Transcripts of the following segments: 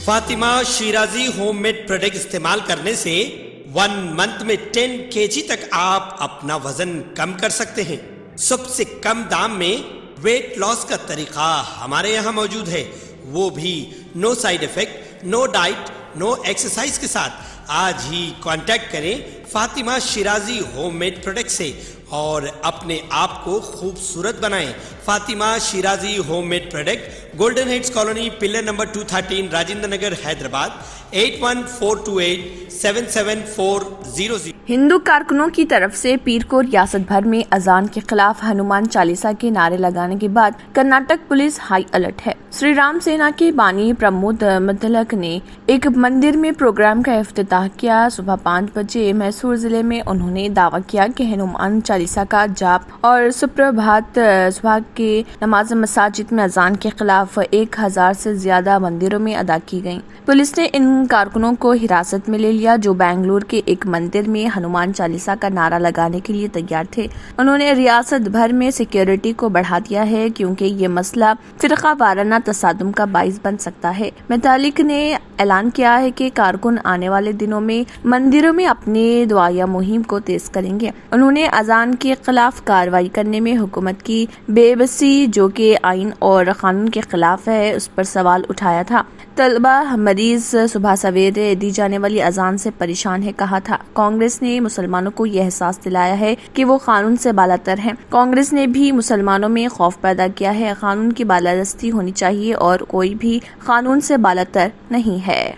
Fatima Shirazi homemade product इस्तेमाल करने से 1 मंथ में 10 kg तक आप अपना वजन कम कर सकते हैं। सबसे कम दाम में वेट लॉस का तरीका हमारे यहाँ मौजूद है, वो भी no side effect, no diet, no exercise के साथ। आज ही कांटेक्ट करें फातिमा शिराजी होममेड प्रोडक्ट से और अपने आप को खूबसूरत बनाएं। Fatima Shirazi homemade product, golden heads colony, pillar number 213, Rajendra Nagar, Hyderabad 8142877400। हिंदू कारकुनों की तरफ से पीर को रियासत भर में अजान के खिलाफ हनुमान चालीसा के नारे लगाने के बाद कर्नाटक पुलिस हाई अलर्ट है। श्री राम सेना के बानी प्रमोद मदलक ने एक मंदिर में प्रोग्राम का इफ्तिताह किया। सुबह 5 बजे मैसूर जिले में उन्होंने दावा किया कि हनुमान चालीसा का जाप और सुप्रभात सुबह के नमाज मसाजिद में अजान के खिलाफ 1000 से ज्यादा मंदिरों में अदा की गयी। पुलिस ने इन कारकुनों को हिरासत में ले लिया जो बेंगलुरु के एक मंदिर में हनुमान चालीसा का नारा लगाने के लिए तैयार थे। उन्होंने रियासत भर में सिक्योरिटी को बढ़ा दिया है क्योंकि ये मसला फिरका वाराना तसादुम का बाइस बन सकता है। मुतालिक ने ऐलान किया है कि कारकुन आने वाले दिनों में मंदिरों में अपनी दुआया मुहिम को तेज करेंगे। उन्होंने अजान के खिलाफ कार्रवाई करने में हुकूमत की बेबसी, जो कि आइन और कानून के खिलाफ है, उस पर सवाल उठाया था। तलबा मरीज सुबह सवेरे दी जाने वाली अजान से परेशान है, कहा था। कांग्रेस ने मुसलमानों को यह एहसास दिलाया है कि वो कानून से बालातर हैं। कांग्रेस ने भी मुसलमानों में खौफ पैदा किया है। कानून की बालादस्ती होनी चाहिए और कोई भी कानून से बालातर नहीं है।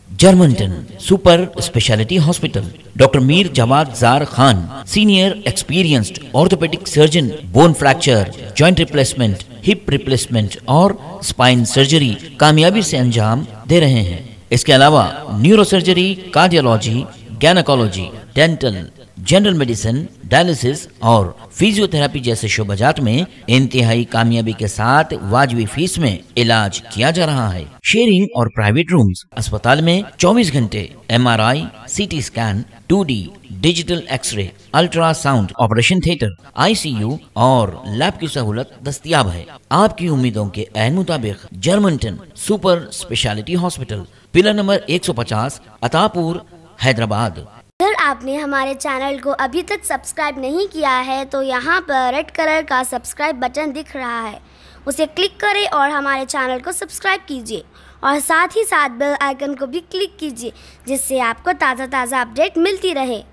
जर्मनटन super speciality hospital, doctor Mir Jawad Zar Khan, senior experienced orthopaedic surgeon, bone fracture, joint replacement, hip replacement और स्पाइन सर्जरी कामयाबी से अंजाम दे रहे हैं। इसके अलावा neuro surgery, cardiology, gynaecology, dental, general medicine, dialysis और फिजियोथेरेपी जैसे शोबाजात में इंतहाई कामयाबी के साथ वाजबी फीस में इलाज किया जा रहा है। शेयरिंग और प्राइवेट रूम्स, अस्पताल में 24 घंटे MRI, CT scan, 2D digital x ray, ultrasound, operation theatre, ICU और लैब की सहूलत दस्तयाब है। आपकी उम्मीदों के ऐन मुताबिक Germanten super speciality hospital, pillar number 150, Attapur, Hyderabad. अगर आपने हमारे चैनल को अभी तक सब्सक्राइब नहीं किया है तो यहाँ पर रेड कलर का सब्सक्राइब बटन दिख रहा है, उसे क्लिक करें और हमारे चैनल को सब्सक्राइब कीजिए और साथ ही साथ बेल आइकन को भी क्लिक कीजिए जिससे आपको ताज़ा अपडेट मिलती रहे।